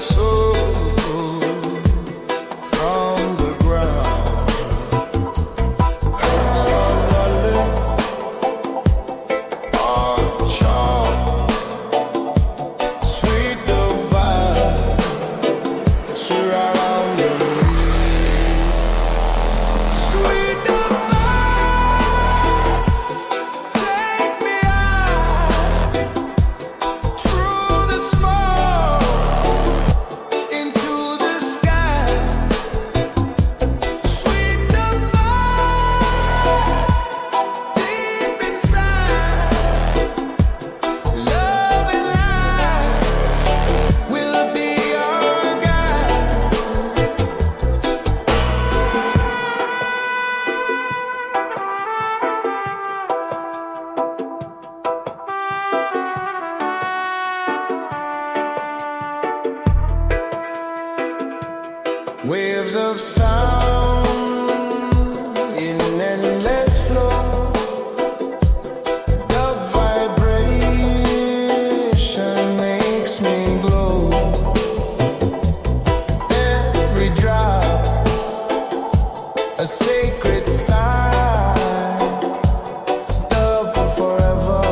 soul from the ground. As I live on charm, sweet divine, surrounding me. Sweet divine, take me out through the smoke into the sky. Sweet divine, deep inside, love and light will be our guide. Waves of sound in endless flow. The vibration makes me glow. Every drop a sacred sign. Love forever,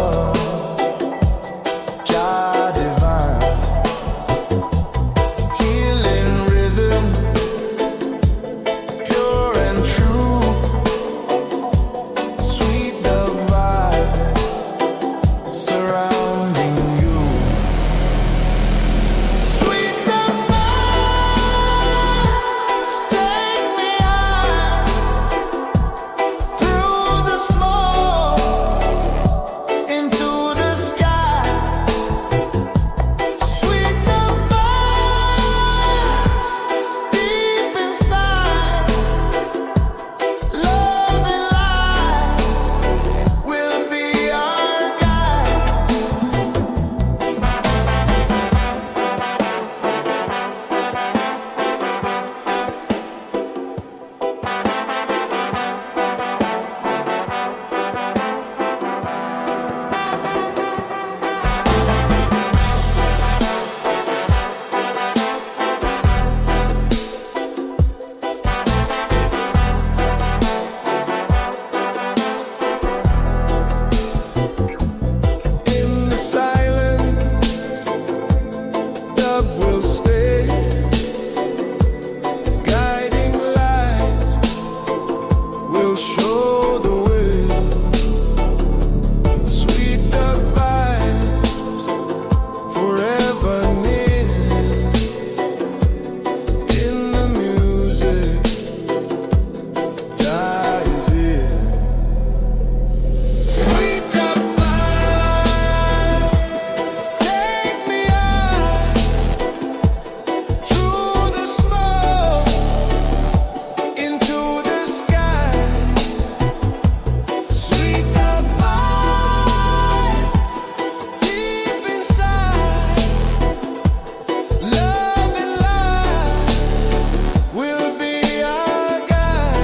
Jah divine. Healing rhythm, pure and true. Sweet divine, surrounding you. Sweet divine, take me out through the smoke into the sky. Sweet divine, deep inside, love and light will be our guide. In the silence, love will stay. Guiding light will show the way. Sweet vibes, forever near. In the music, Jah is here. Sweet divine, take me out through the smoke into the sky. Sweet divine, deep inside, love and light will be our guide.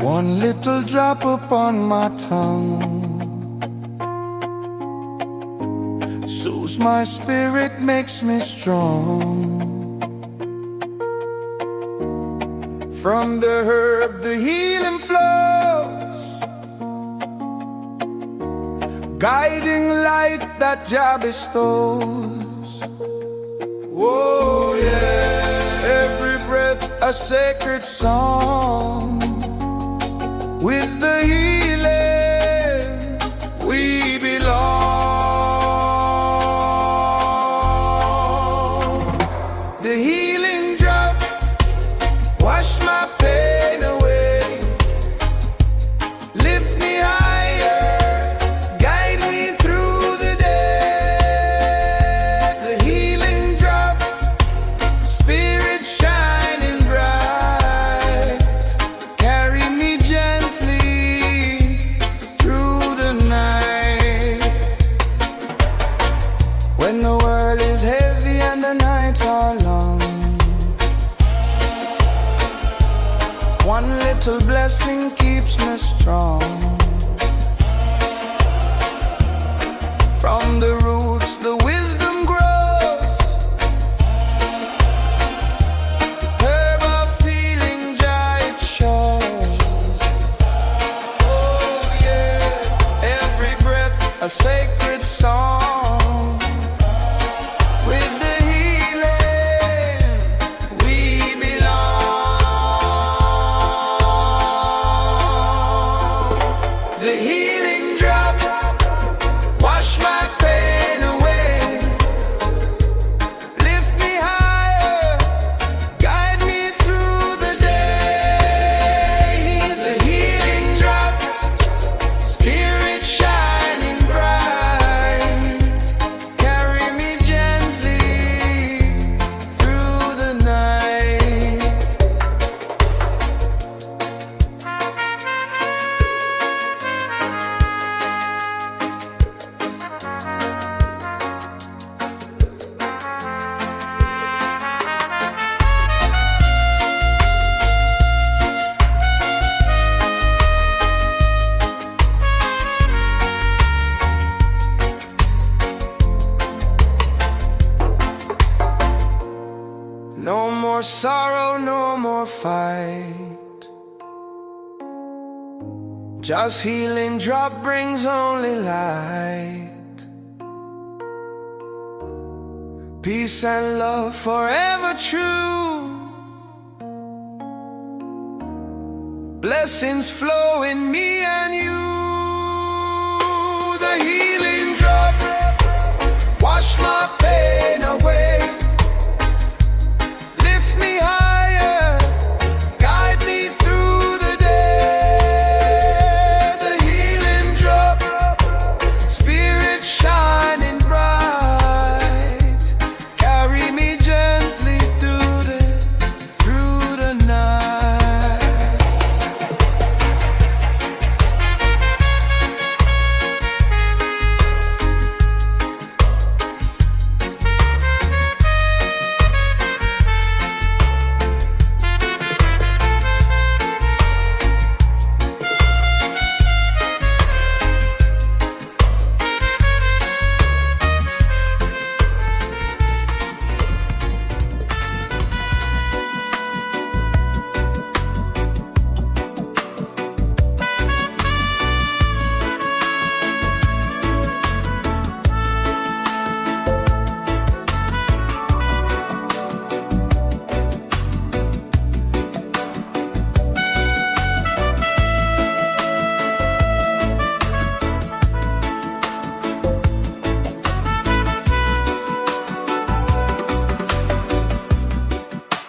One little drop upon my tongue soothes my spirit, makes me strong. From the herb, the healing flows, guiding light that Jah bestows. Oh yeah, every breath a sacred song. With the healing we belong. The healing drop wash my pain away, lift me higher, guide me through the day. The healing drop, spirit shining bright, carry me gently through the night. When the world is heavy and the nights are long, one little blessing keeps me strong. From the roots the wisdom grows, herb of feeling joy it shows. Oh yeah, every breath a sacred song. With the healing we belong. The healing drop wash my pain away, lift me higher, guide me through the day. The healing drop, spirit shining bright, carry me gently through the night. No more sorrow, no more fight, just healing drop brings only light. Peace and love forever true, blessings flow in me and you. The healing drop wash my pain away, lift me higher, guide me through the day. The healing drop, spirit shining bright, carry me gently through the night.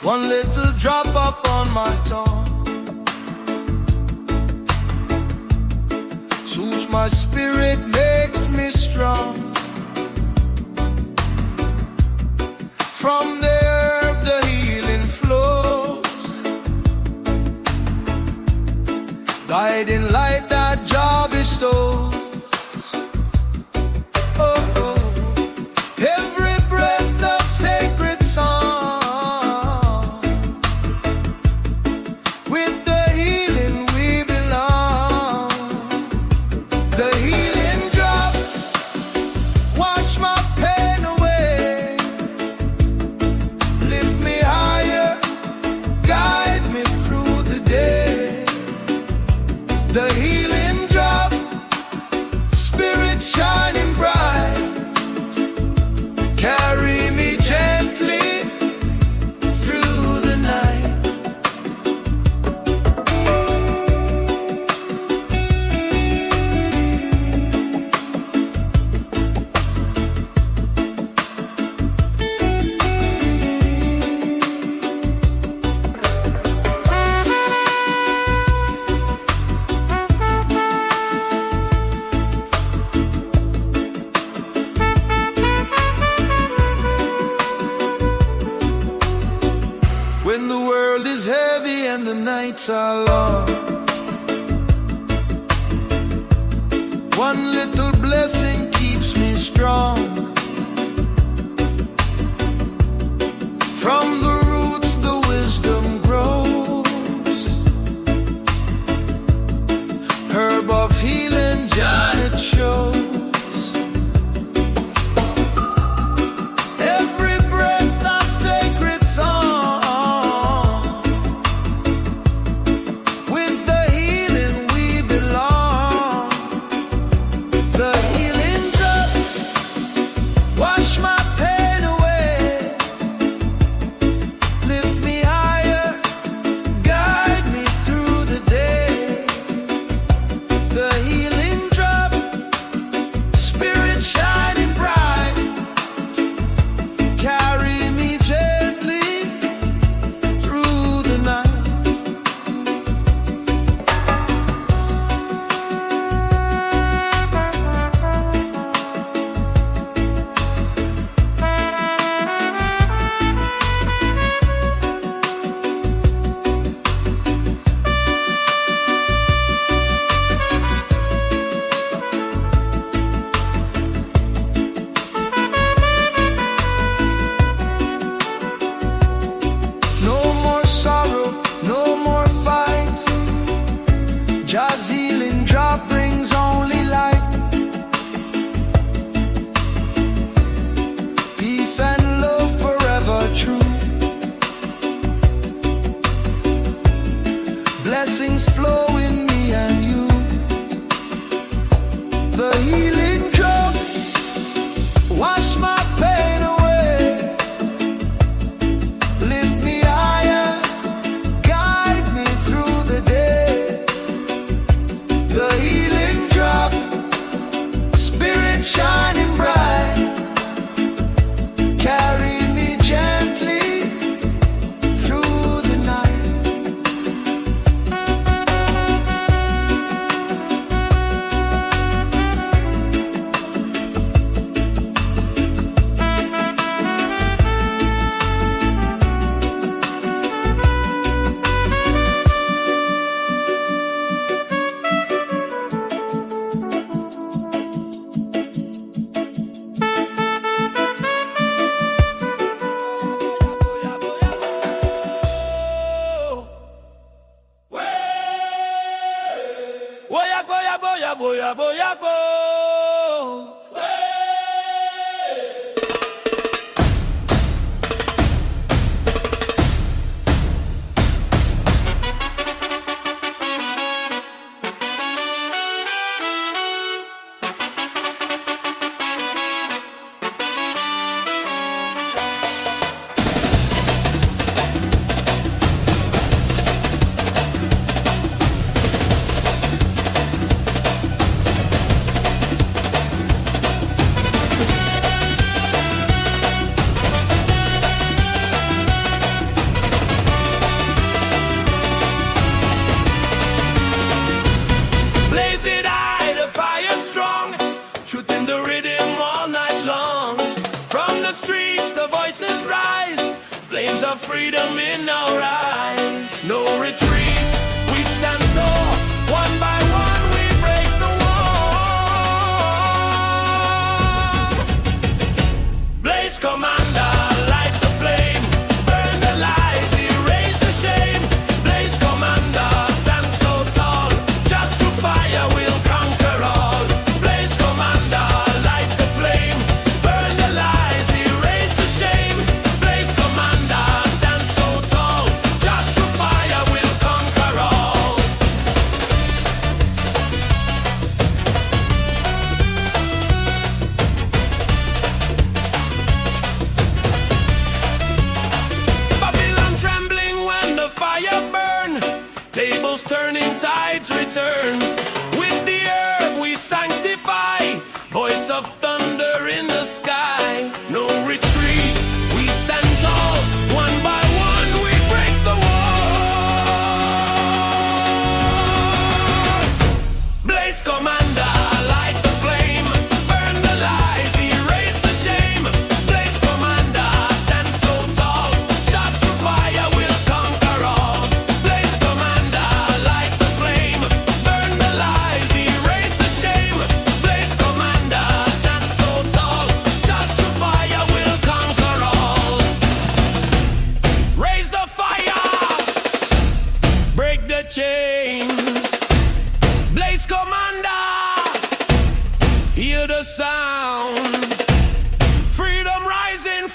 One little drop up on my tongue soothes my spirit, makes me strong. From the herb the healing flows, guiding light that Jah bestows. Oh, oh. Every breath a sacred song. With the healing we belong. The healing drop wash my pain away, nights are long. One little blessing keeps me strong. From the roots the wisdom grows. Herb of healing, Jah it shows. Every breath a sacred song. With the healing we belong. The healing drop wash my pain away. Lift me higher, guide me through the day. The healing drop, spirit shining bright. Carry me gently through the night. No more sorrow, no more fight. Jah's healing drop brings only light. Peace and love forever true. Blessings flow in me and you. The healing drop wash my pain away. Lift me higher, guide me through the day. The healing drop, spirit shining bright. Carry me gently through the night. Boya, boya, boya, boya, boya, bo. Blaze it high, the fire strong. Truth in the rhythm all night long. From the streets, the voices rise. Flames of freedom in our eyes. No retreat, we stand tall. One by one, we break the wall. Blaze commander, light the flame. Burn the lies, erase the shame. Blaze commander, stand so tall. Just through fire we'll conquer all. Blaze commander, light the flame. Burn the lies, erase the shame. Blaze commander, stand so tall. Just through fire we'll conquer all.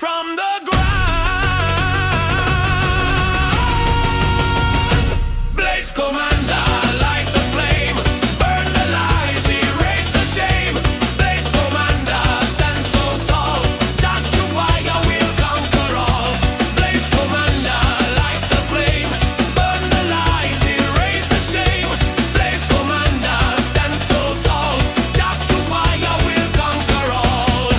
from the ground. Blaze commander, light the flame, burn the lies, erase the shame. Blaze commander, stand so tall, just to fire will conquer all. Blaze commander, light the flame, burn the lies, erase the shame. Blaze commander, stand so tall, just to fire will conquer all.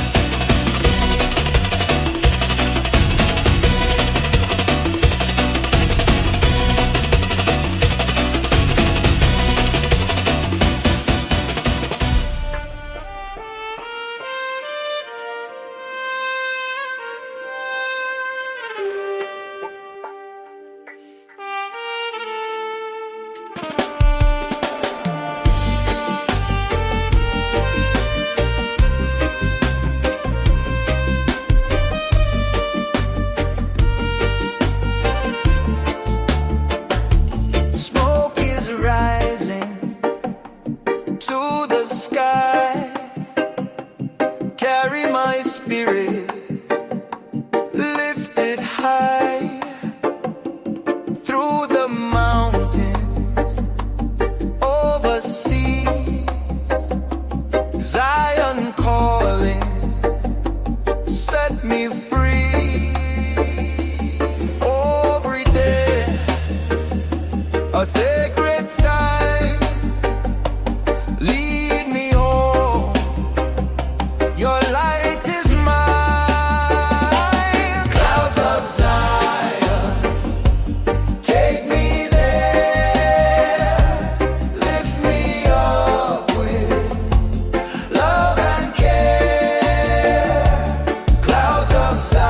Smoke is rising to the sky. Carry my spirit lifted high through the mountains, overseas. Zion calling, set me free. Every day a sacred sign, lead me home. Your light is mine. Clouds of Zion, take me there. Lift me up with love and care. Clouds of Zion.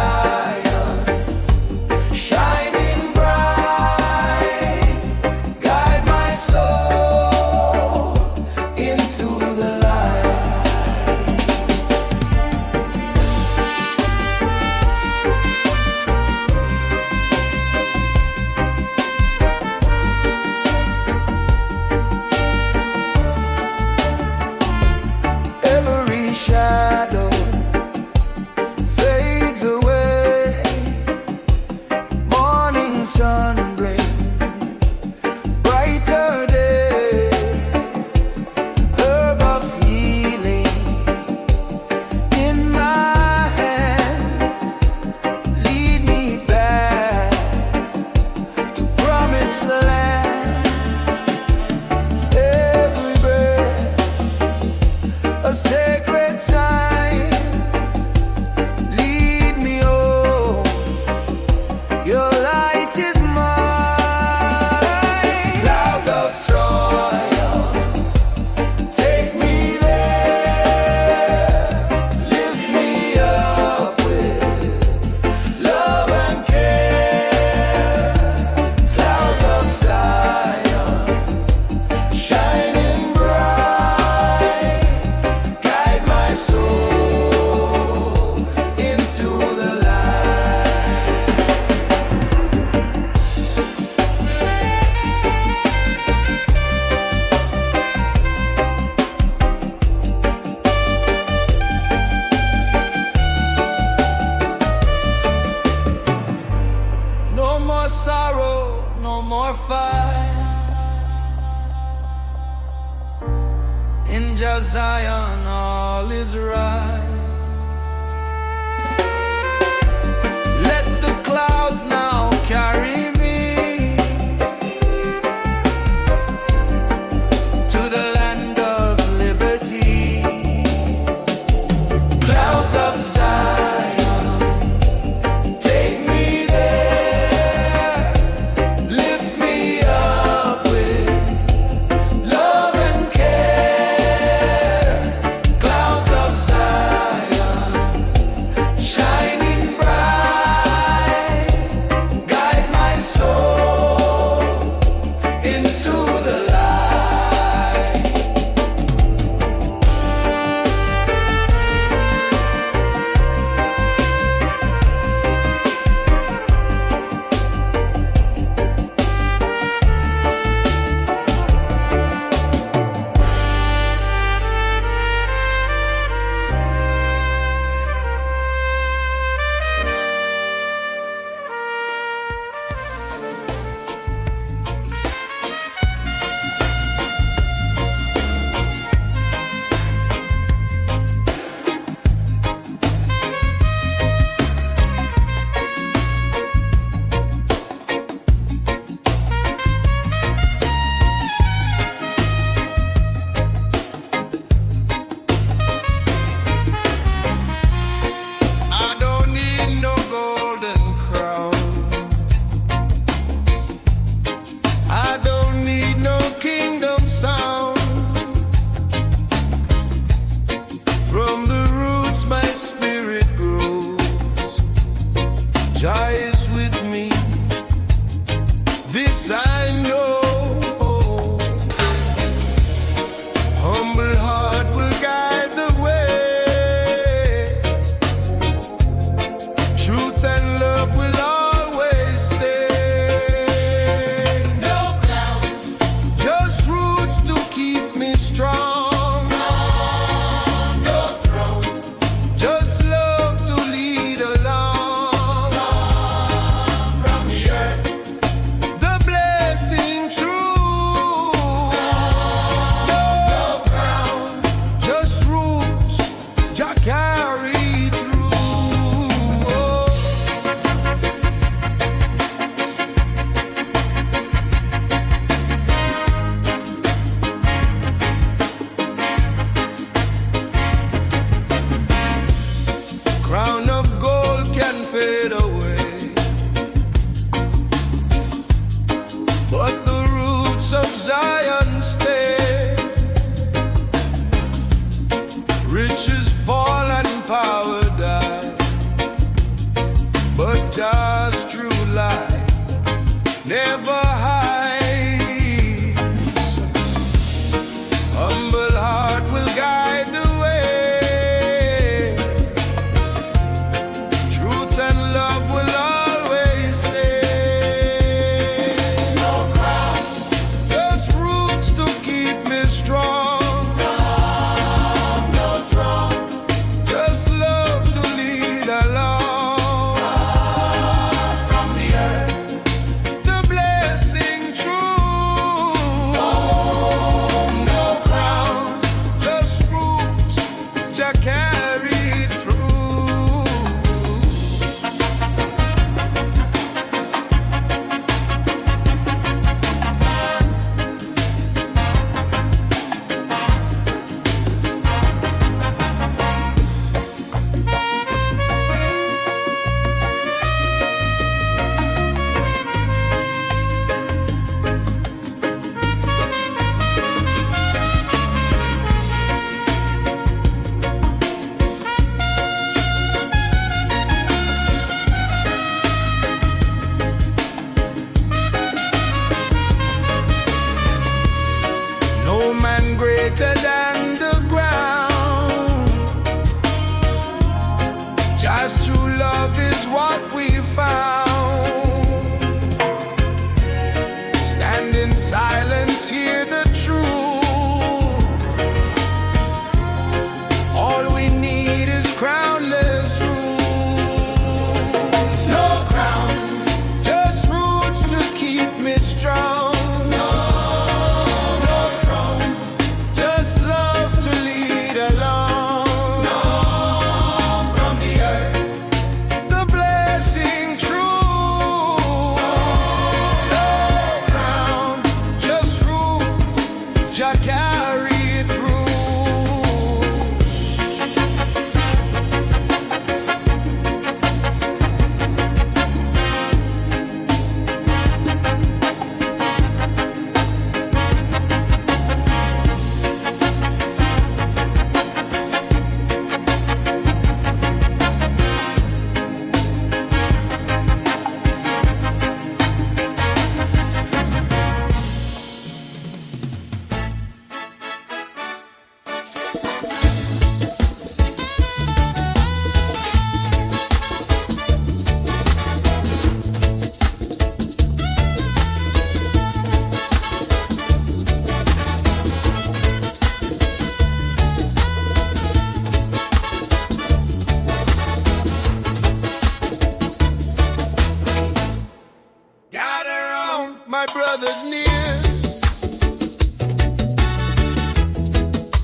my brothers near.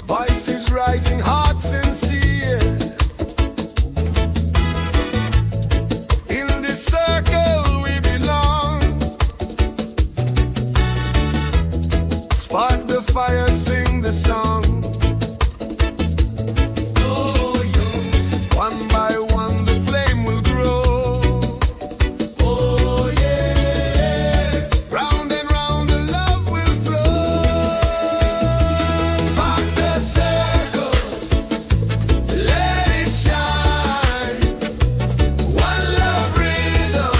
Voices rising, hearts sincere. In this circle we belong. Spark the fire, sing the song. One by one the flame will grow. Oh yeah. Round and round the love will flow. Spark the circle, let it shine. One love rhythm,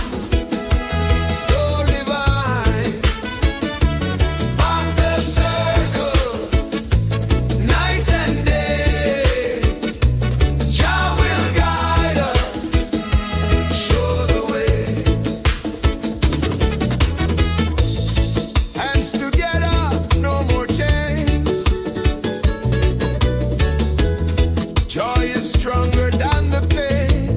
so divine. Spark the circle, night and day. Jah will guide us, show the way. Hands together, no more chains. Joy is stronger than the pain.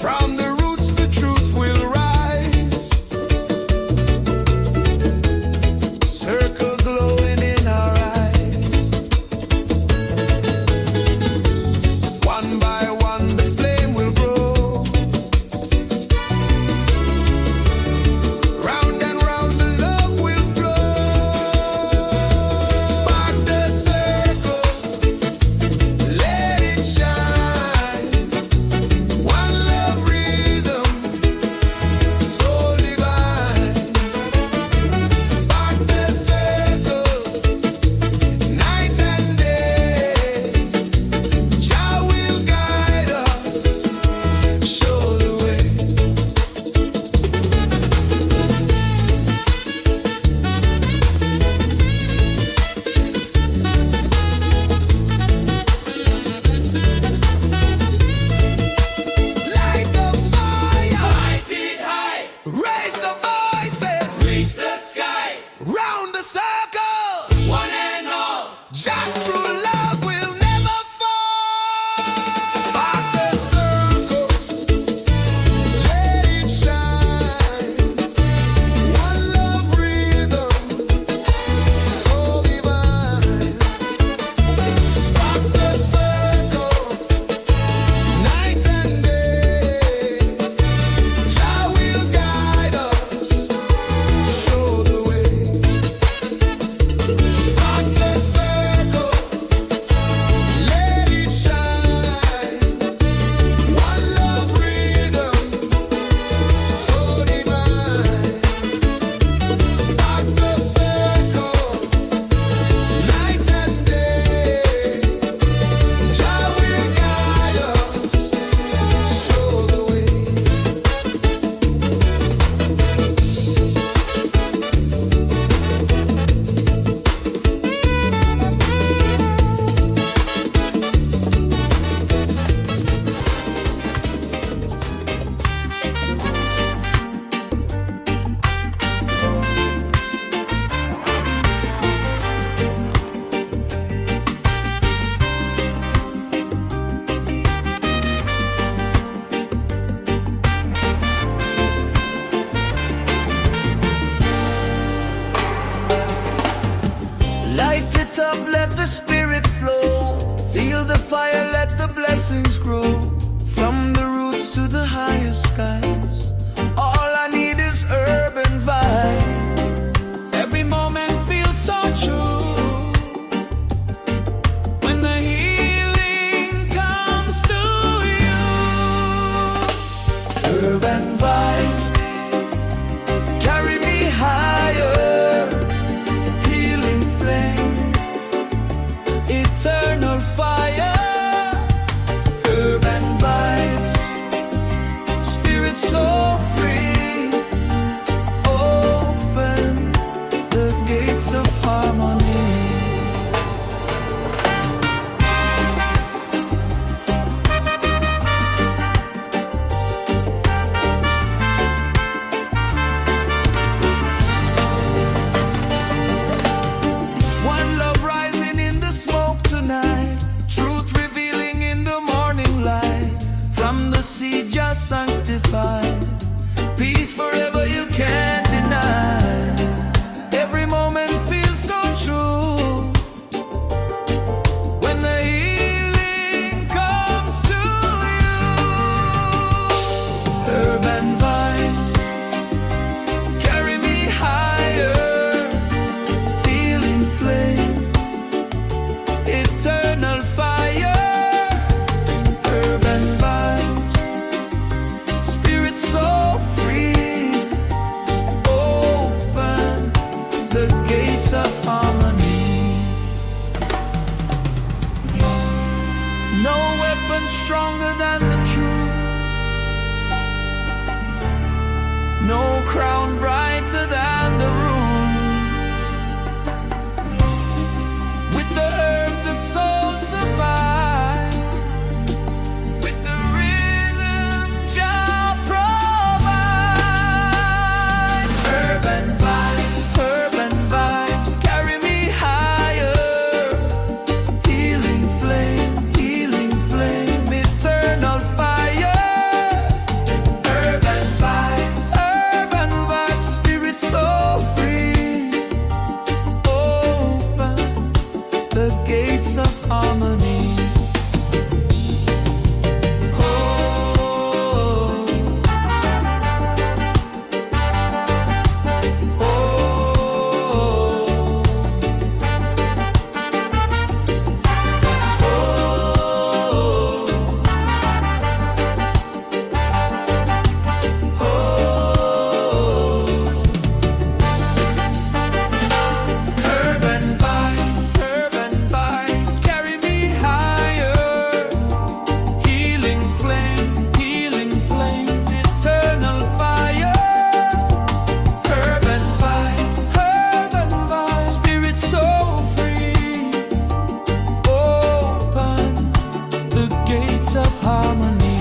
From the roots the truth will rise. Circle glowing in our eyes. One by one the flame will grow. Round and round the love will flow. Spark the circle, let it shine. One love rhythm, so divine. Spark the circle, night and day. Jah will guide us, show the way. Light the fire, Light it high, raise the voices, reach the sky. round the circle. One and all, Just true love will never fall. Spark the circle, let it shine. One love rhythm, so divine. Spark the circle, night and day. Jah will guide us, show the way. Spark the circle, let it shine. One love rhythm, so divine. Spark the circle, night and day. Jah will guide us, show the way. Light it up, let the spirit flow. Feel the fire, let the blessings grow. From the roots to the highest skies. All I need is urban vibe. every moment feels so true. When the healing comes to you. Urban vibes carry me higher. Healing flame, Eternal fire, urban vibes, spirit so free. open the gates of harmony. One love rising in the smoke tonight. Truth revealing in the morning light. From the seed just sanctified. beats of harmony.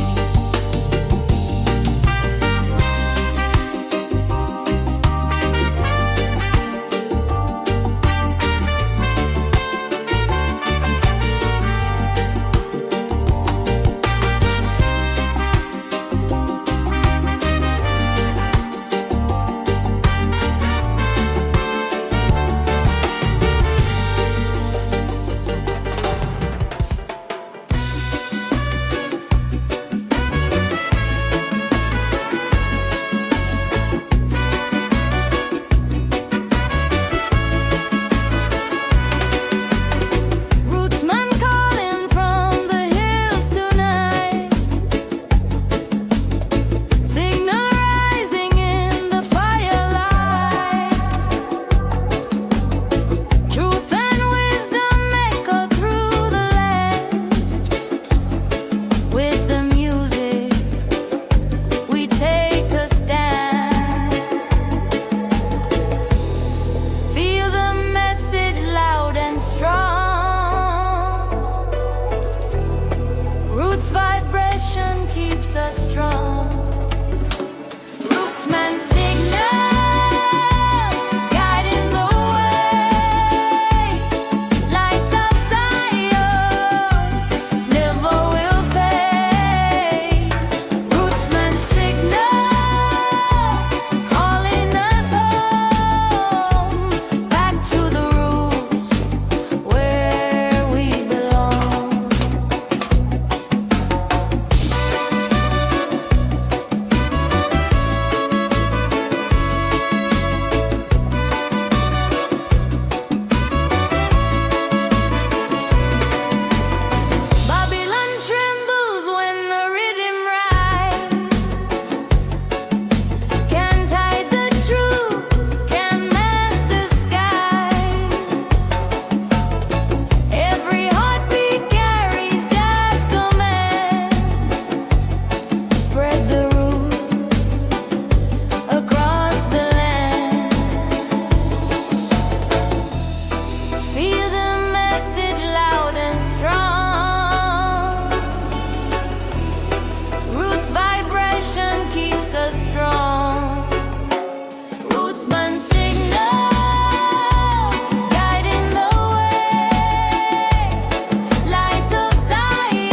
Light of Zion.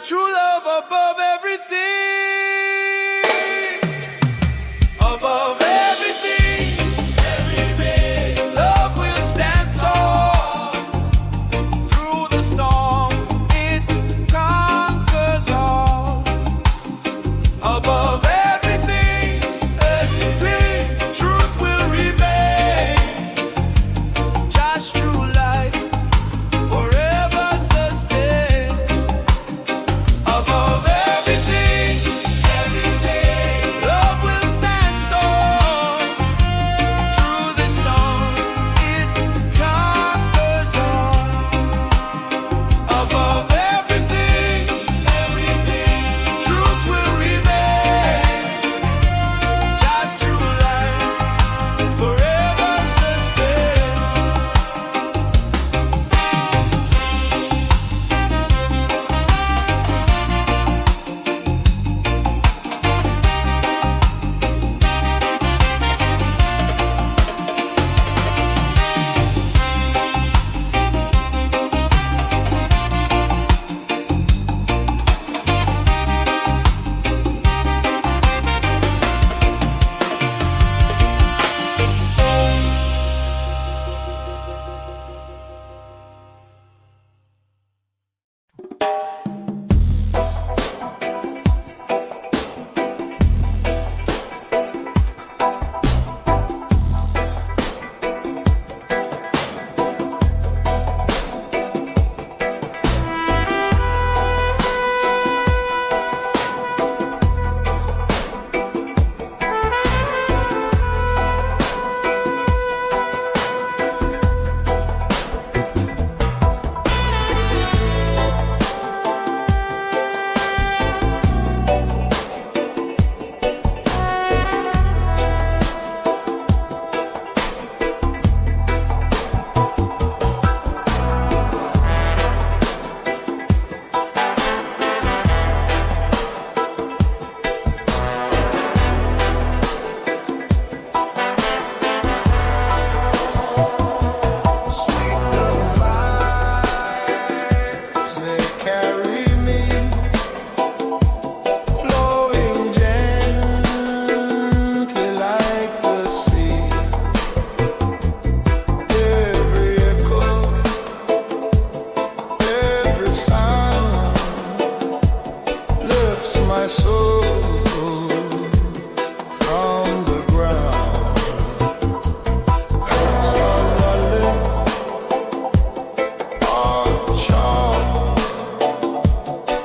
true love above everything. Above everything, everything. Love will stand tall. Through the storm, it conquers all. Above everything, everything. Truth will remain. Just true light forever sustain. Above everything, everything. Love will stand tall. Through the storm, it conquers all. Above everything, everything. Truth will remain. Just true light forever sustain. Sweet the vibes they carry me, flowing gently like the sea. Every echo, every sound lifts my soul from the ground.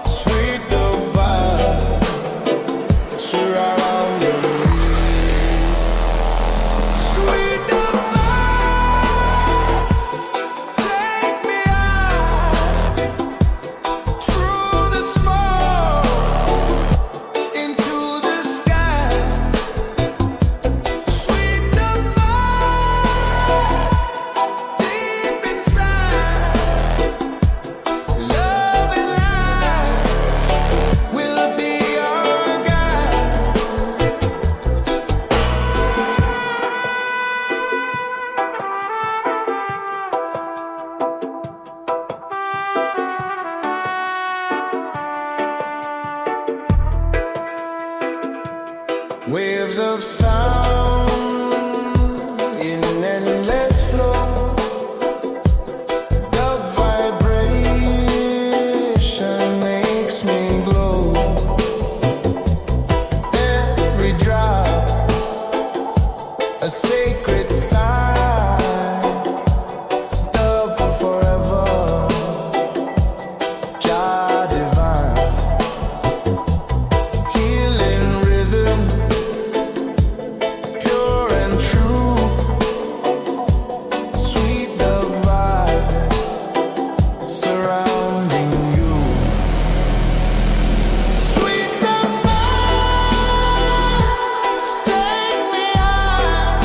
Sweet the vibe surrounding me. Sweet the vibe, take me out through the smoke into the sky. Sweet the vibe, deep inside. Love and light will be our guide. Waves of sound in endless flow. The vibration makes me glow. Every drop a sacred sign. Love forever, Jah divine. Healing rhythm, pure and true. Sweet the vibe surrounding you. Sweet the vibes, take me out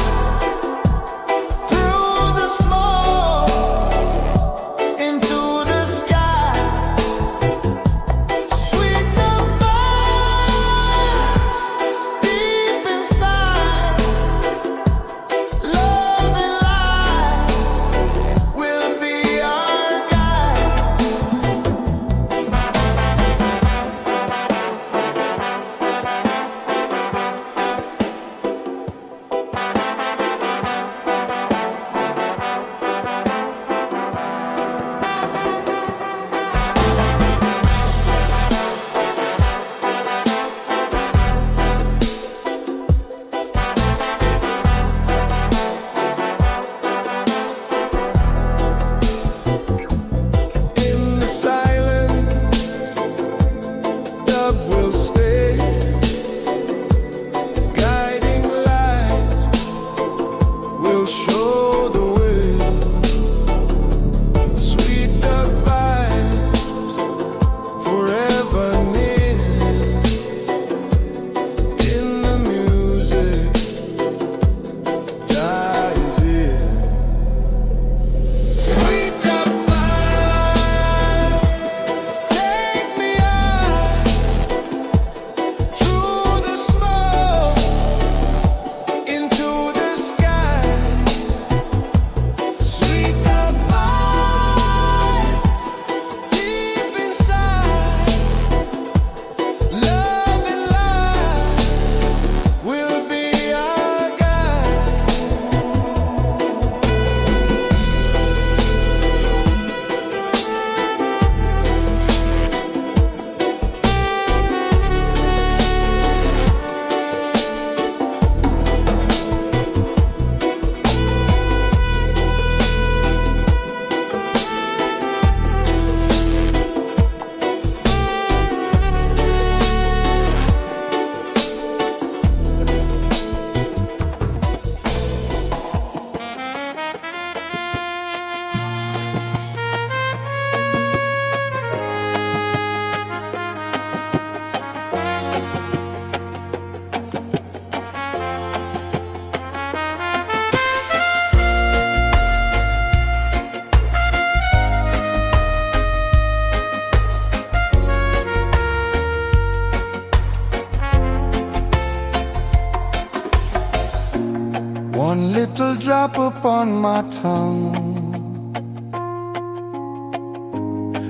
One little drop upon my tongue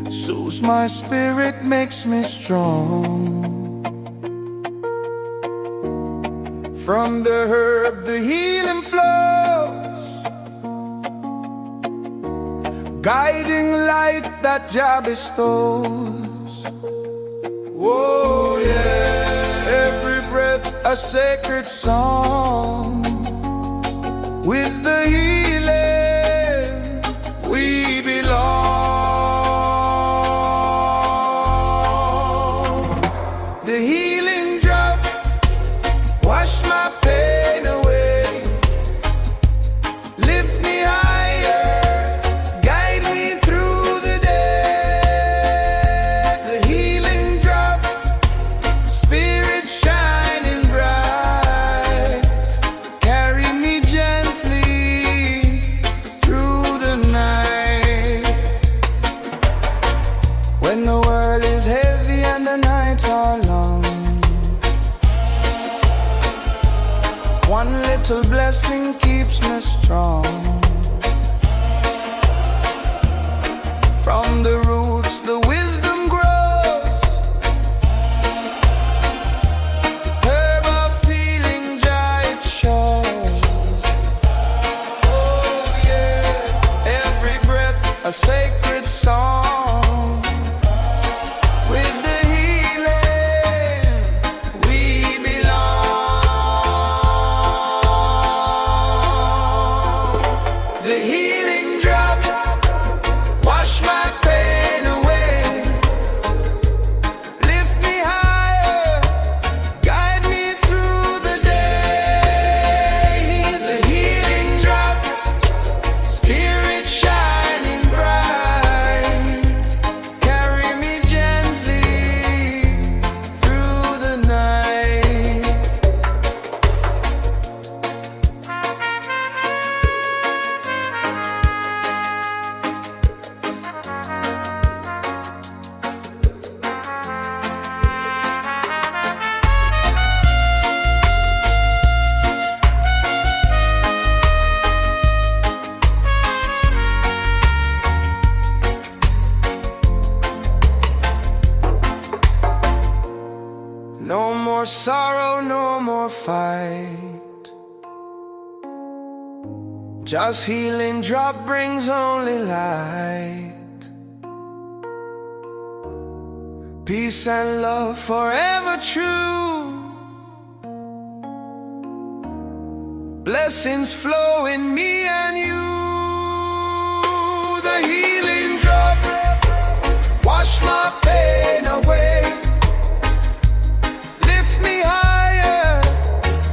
soothes my spirit, makes me strong. From the herb the healing flows, guiding light that Jah bestows. Oh yeah, every breath a sacred song. With the healing we belong. The healing drop wash my pain away, lift me higher, guide me through the day. The healing drop, spirit shining bright, carry me gently through the night. When the world is heavy and the nights are long, one little blessing keeps me strong. From the roots the wisdom grows, herb of feeling Jah it shows. Oh yeah, every breath a sacred song. With the healing we belong. The healing drop wash my pain away, lift me higher, guide me through the day. The healing drop, spirit shining bright, carry me gently through the night. No more sorrow, no more fight, just healing drop brings only light. Peace and love forever true, blessings flow in me and you. The healing drop wash my pain away, lift me higher,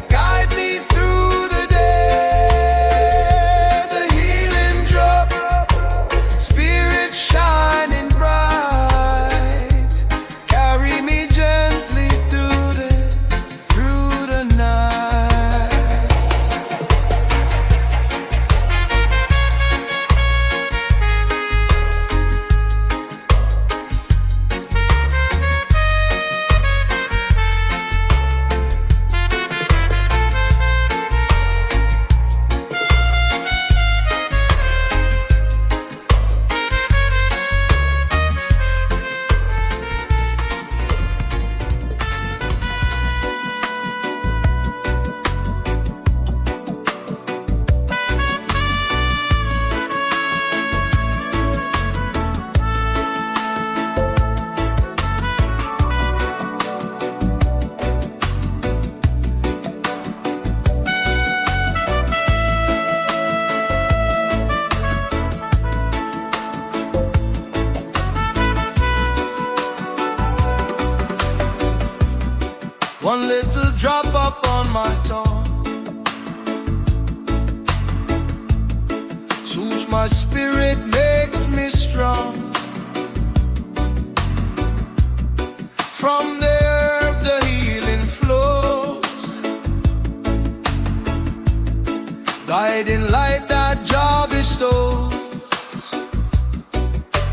guide me through the day. The healing drop, spirit shining bright, carry me gently through the night. One little drop up on my tongue soothes my spirit, makes me strong. From the herb the healing flows, guiding light that Jah bestows.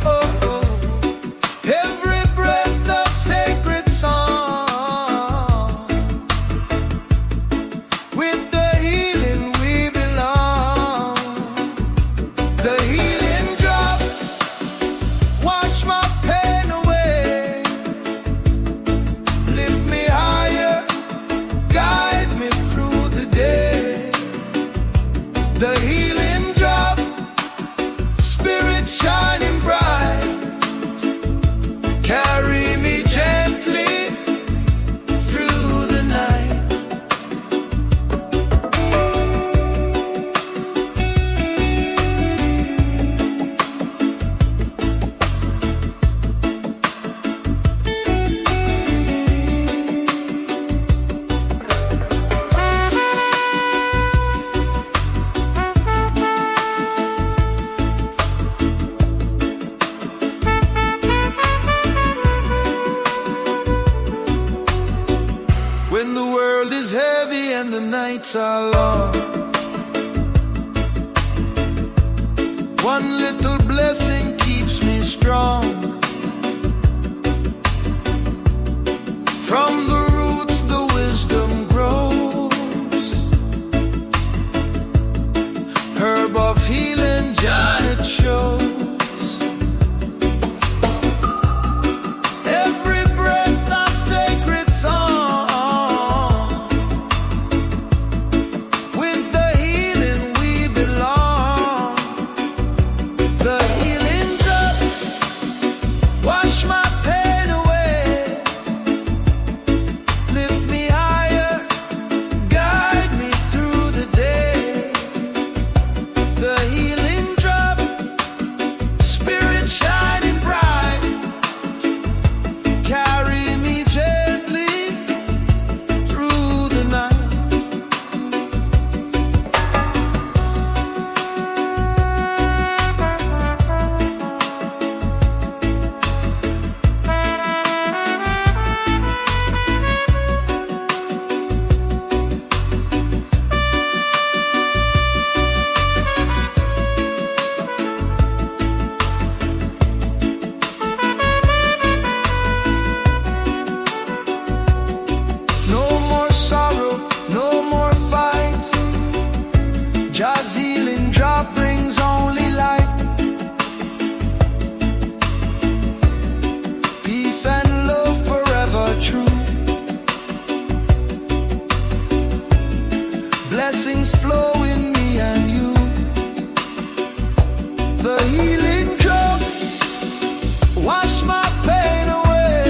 Oh, oh. Every breath a sacred song. With the healing we belong. nights are long. One little blessing keeps me strong. From the roots the wisdom grows. Herb of healing, Jah it shows. Every breath a sacred song. With the healing we belong. The healing drop wash my pain away. Lift me higher, guide me through the day. The healing drop, spirit shining bright. Carry me gently through the night. No more sorrow, no more fight. Jah's healing drop brings only light. Peace and love forever true. Blessings flow in me and you. The healing drop wash my pain away.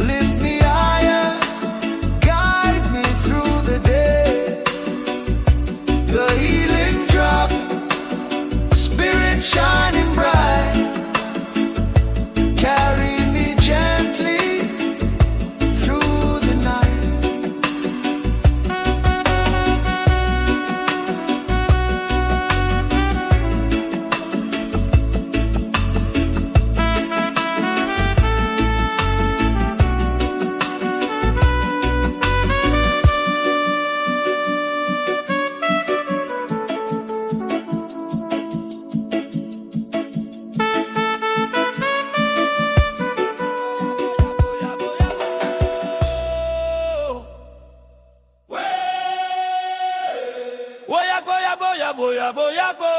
Lift me higher, guide me through the day. The healing drop, spirit shining bright. Carry me gently through the night. Boya, boya, boya, boya, boya, bo.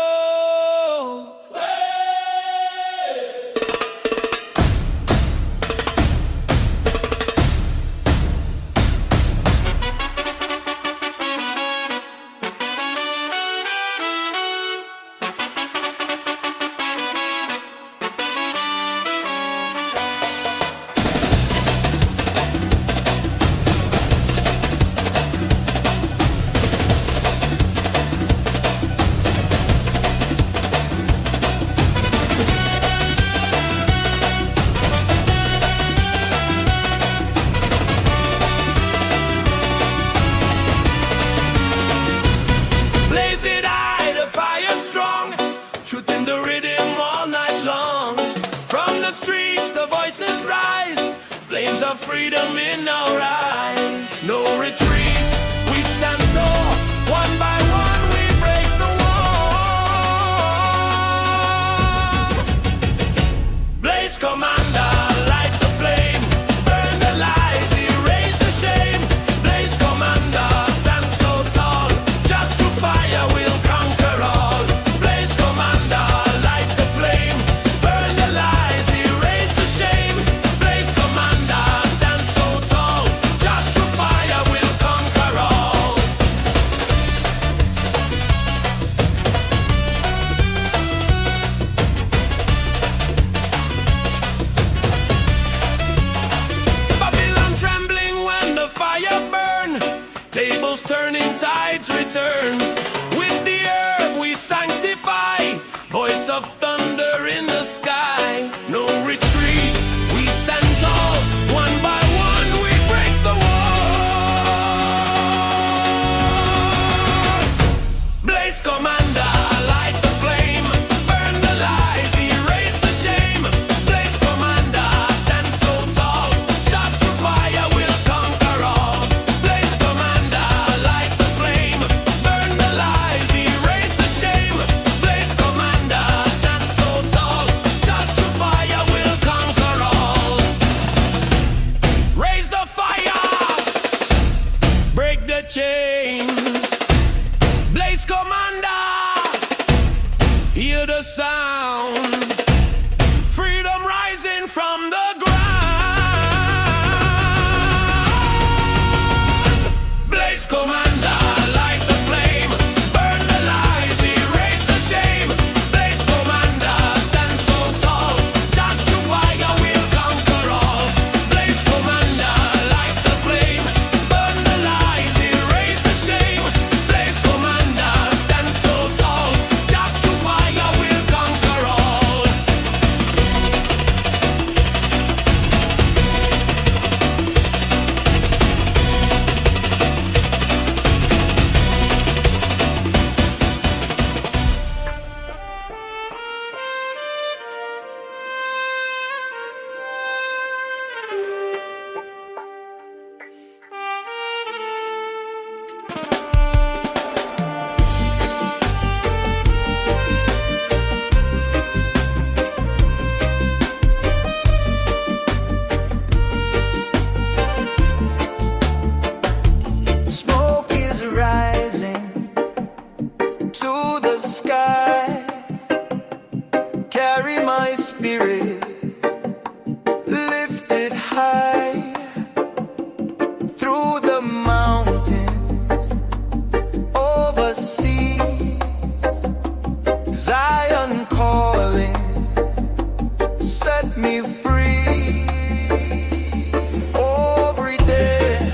Blaze it high, the fire strong. Truth in the rhythm all night long. From the streets, the voices rise. Flames of freedom in our eyes. No retreat, we stand tall. One by one, we break the wall. Blaze commander, light the flame. Burn the lies, erase the shame. Blaze commander, stand so tall. Just through fire we'll conquer all. Blaze commander, light the flame. Burn the lies, erase the shame. Blaze commander, stand so tall. Just through fire we'll conquer all. Babylon trembling when the fire burn. Tables turning, tides return. With the herb we sanctify. Voice of thunder in the sky. No retreat, we stand tall. One by one we break the wall. Blaze commander, light the flame. Burn the lies, erase the shame. Blaze commander, stand so tall. Just through fire we'll conquer all. Blaze commander, commander. Hear the sound. Freedom rising from the ground. Blaze commander, light the flame. Burn the lies, erase the shame. Blaze commander, stand so tall. Just to fire will conquer all. Blaze commander, light the flame. Burn the lies, erase the shame. Blaze commander, stand so tall. Just to fire will conquer all. Smoke is rising to the sky. Carry my spirit lifted high through the mountains, overseas. Zion calling, set me free. Every day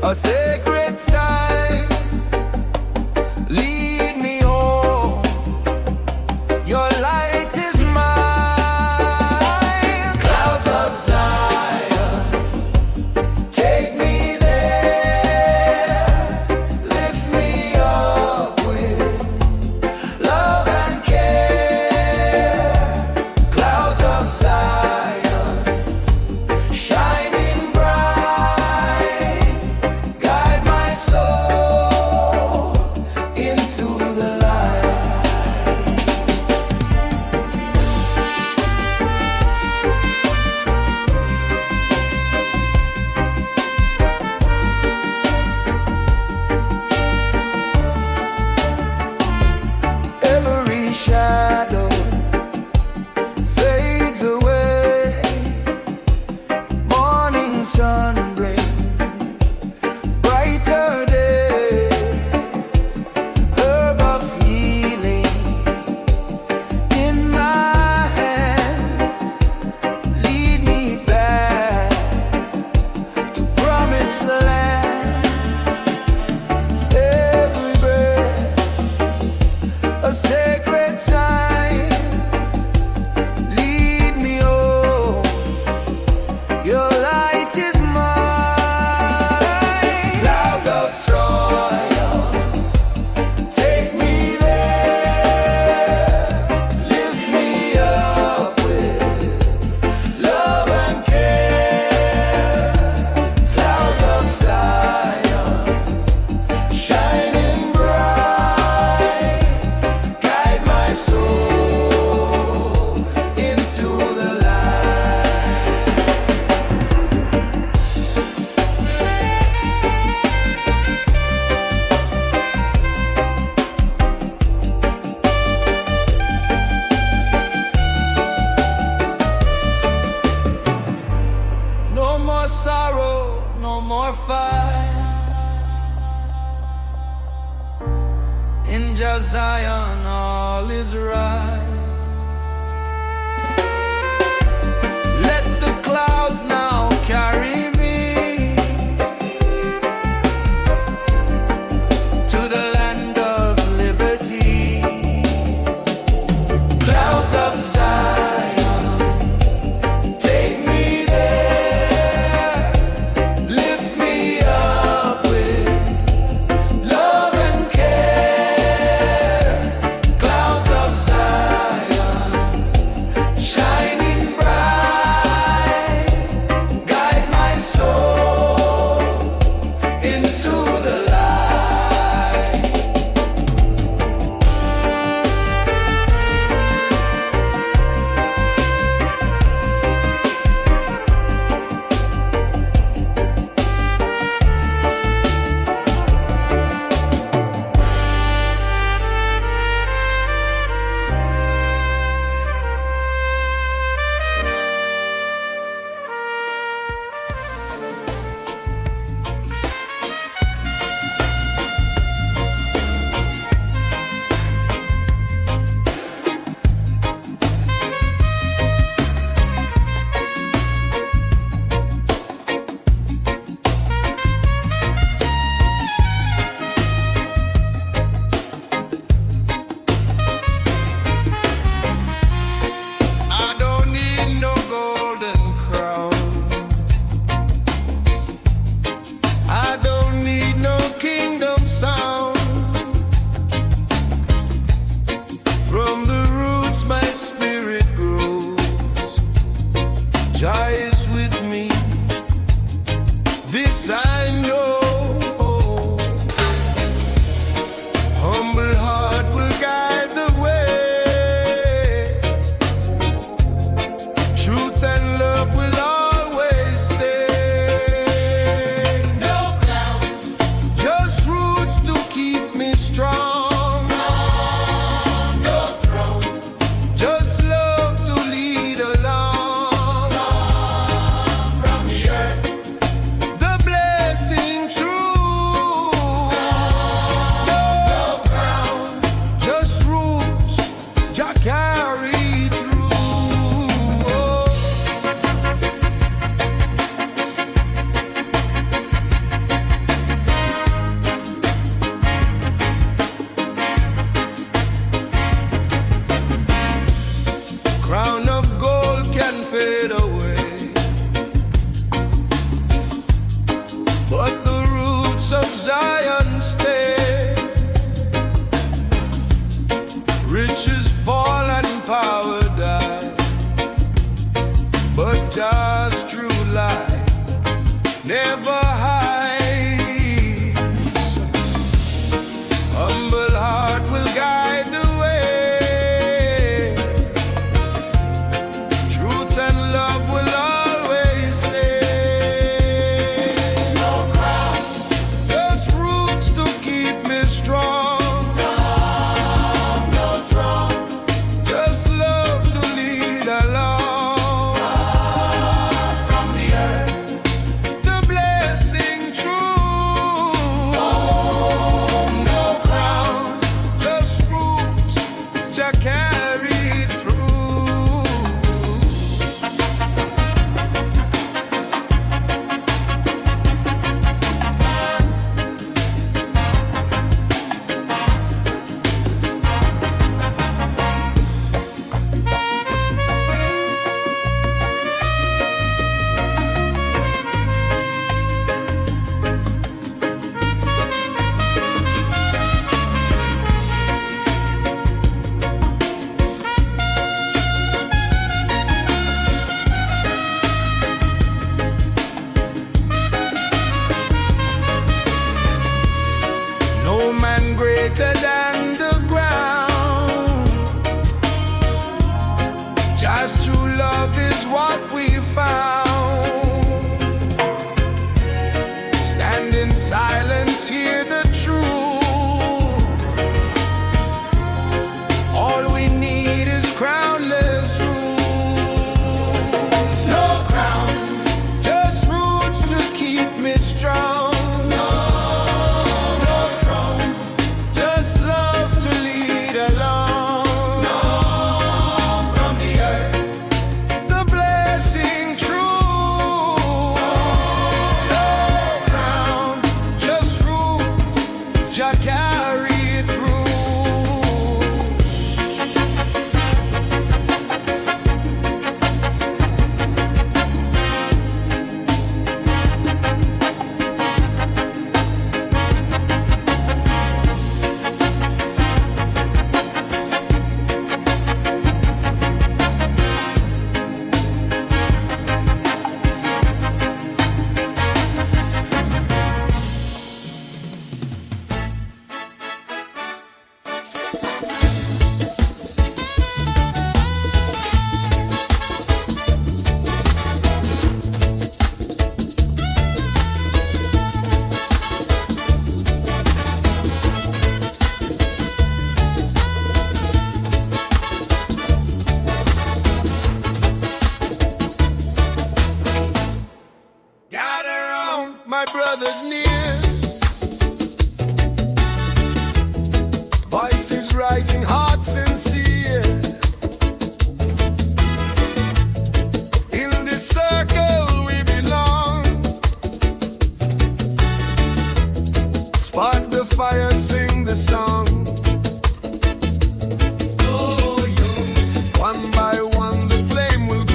a sacred sign, lead me home. Your light is mine. Clouds of Zion, take me there. Lift me up with love and care. Clouds of Zion, shining bright. Guide my soul into the light. Every shadow fades away. Morning sun brings brighter day. Herb of healing in my hand, lead me back to promised land. Every breath a sacred sign, lead me home. Your light is mine. Clouds of soil, take me there. Lift me up with love and care. Clouds of Zion, shining bright. Guide my soul into the light. No more sorrow, no more fight. In just Zion, all is right. Let the clouds now carry me to the land of liberty. Clouds of Zion, take me there. Lift me up with love and care. Clouds of Zion. man greater than the ground. Just true love is what we found. Stand in silence, hear the truth. All we need is crownless roots. No crown, just roots to keep me strong. My brothers near, voices rising, hearts sincere. In this circle we belong. Spark the fire, sing the song. One by one the flame will grow.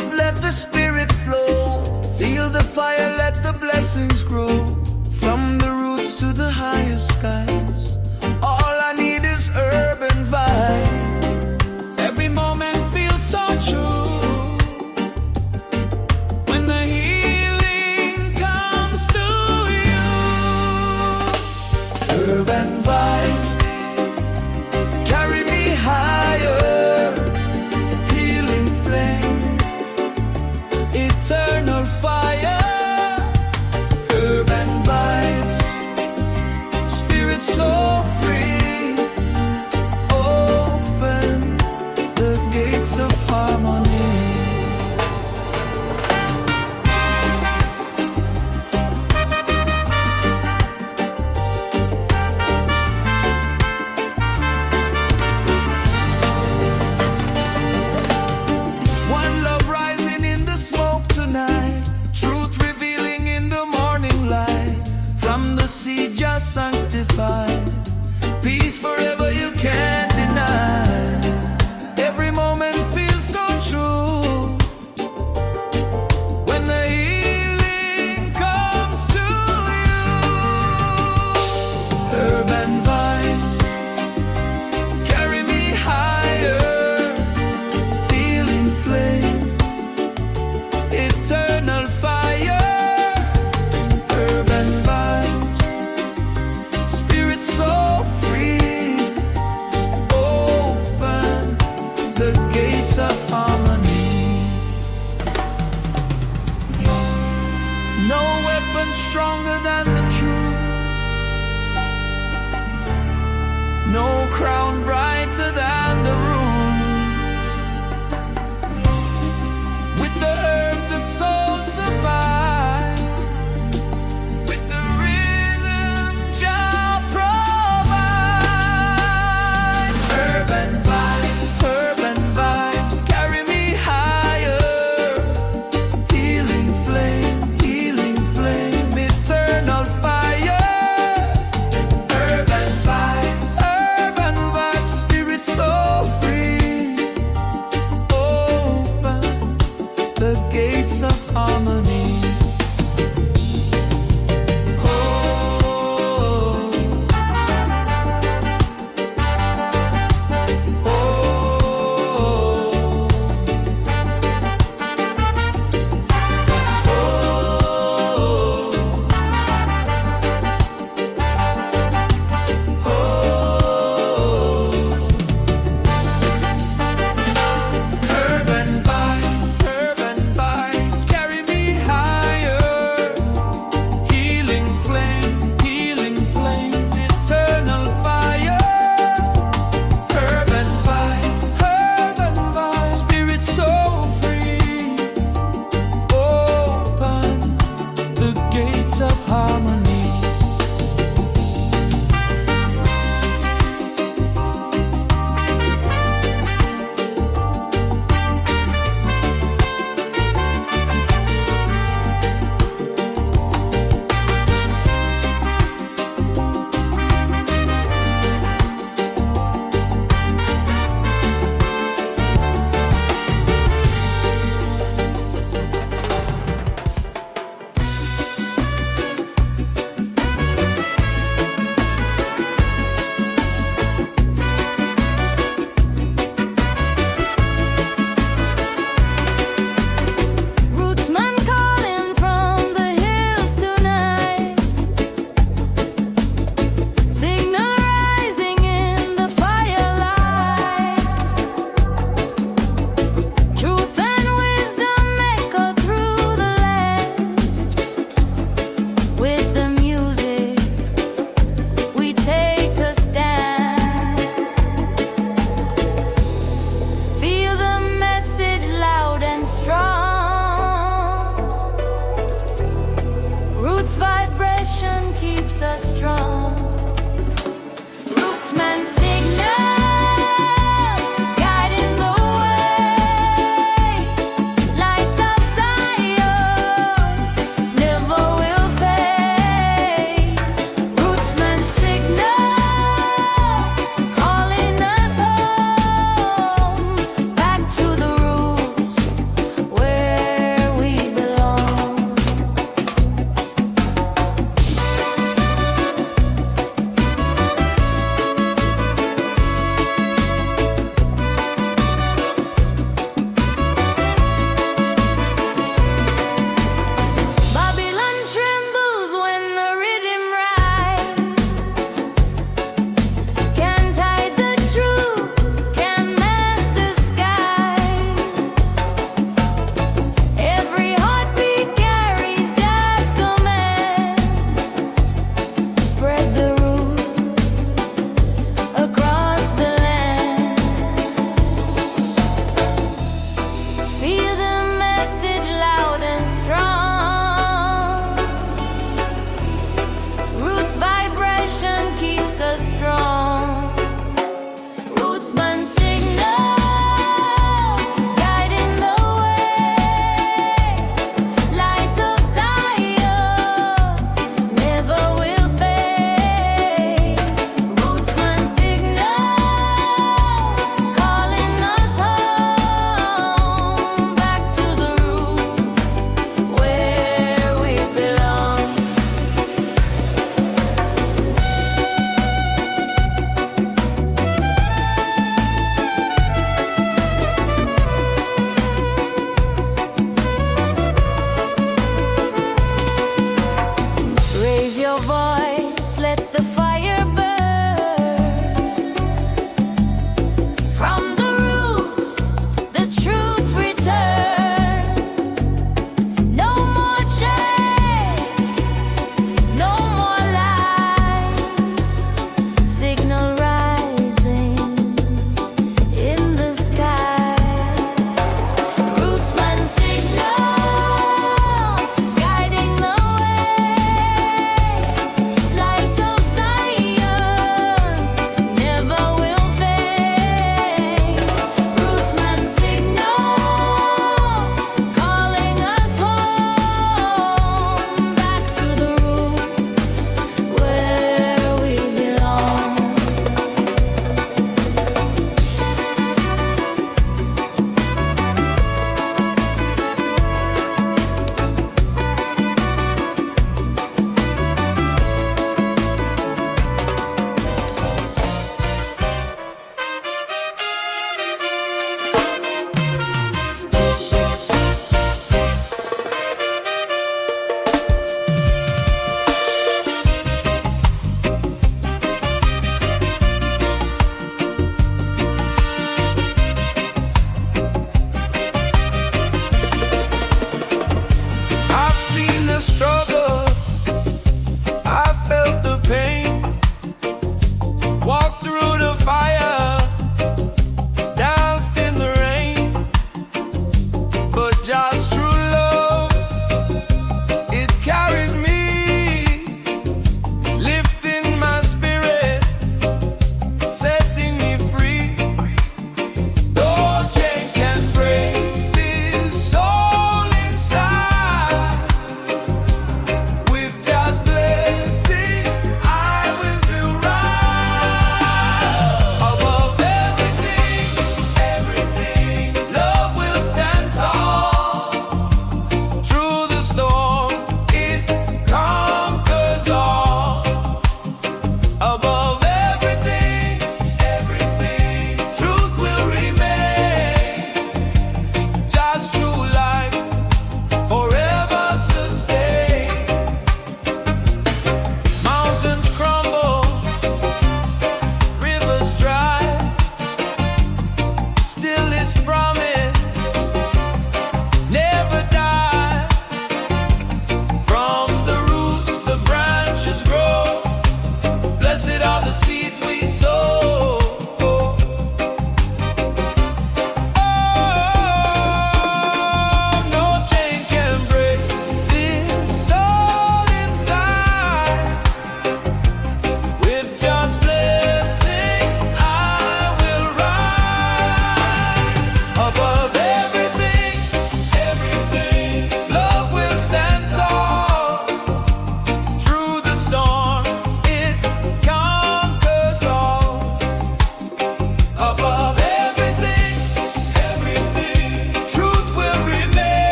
up, let the spirit flow. Feel the fire, let the blessings grow. From the roots to the highest skies, all I need is urban vibe. Every moment feels so true when the healing comes to you. Urban vibes carry me higher. Healing flame, Eternal fire. urban vibes, spirit so free. Open the gates of harmony. One love rising in the smoke tonight, truth revealing in the morning light. From the seed just sanctified, peace forever you can't deny. Every moment feels so true when the healing comes to you. Urban vibes carry me higher. Healing flame, eternal fire. Urban vibes, spirit so free. Open the gates of harmony. No weapon stronger than the truth. No crown brighter than the roots. With the herb, the soul survives. With the rhythm, Jah provides. Urban vibes carry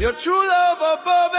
your true love above